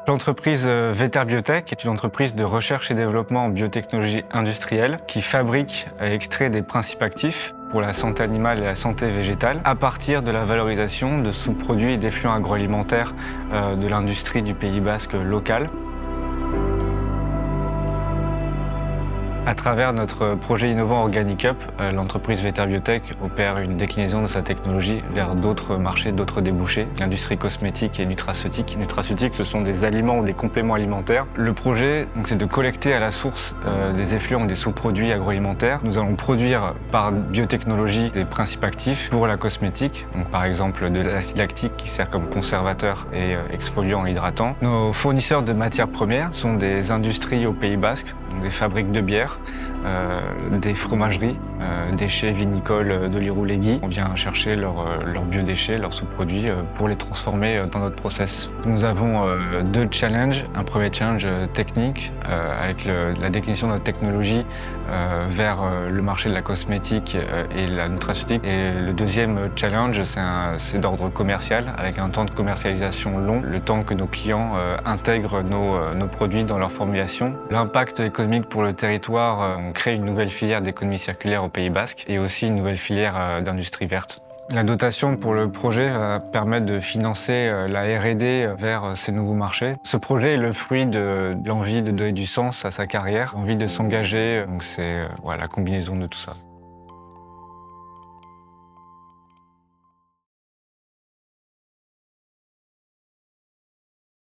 L'entreprise Veterbiotech est une entreprise de recherche et développement en biotechnologie industrielle qui fabrique et extrait des principes actifs pour la santé animale et la santé végétale à partir de la valorisation de sous-produits et d'effluents agroalimentaires de l'industrie du Pays Basque locale. À travers notre projet innovant Organic Up, l'entreprise Veterbiotech opère une déclinaison de sa technologie vers d'autres marchés, d'autres débouchés, l'industrie cosmétique et nutraceutique. Nutraceutique, ce sont des aliments ou des compléments alimentaires. Le projet, c'est de collecter à la source des effluents ou des sous-produits agroalimentaires. Nous allons produire par biotechnologie des principes actifs pour la cosmétique, donc par exemple de l'acide lactique qui sert comme conservateur et exfoliant et hydratant. Nos fournisseurs de matières premières sont des industries au Pays Basque, donc des fabriques de bière, des fromageries, déchets vinicoles de l'Irou-Léguy. On vient chercher leurs biodéchets, leurs sous-produits pour les transformer dans notre process. Nous avons deux challenges. Un premier challenge technique avec la déclinaison de notre technologie vers le marché de la cosmétique et la nutraceutique. Et le deuxième challenge, c'est d'ordre commercial avec un temps de commercialisation long, le temps que nos clients intègrent nos produits dans leur formulation. L'impact économique pour le territoire, on crée une nouvelle filière d'économie circulaire au Pays Basque et aussi une nouvelle filière d'industrie verte. La dotation pour le projet va permettre de financer la R&D vers ces nouveaux marchés. Ce projet est le fruit de l'envie de donner du sens à sa carrière, l'envie de s'engager, donc c'est la combinaison de tout ça.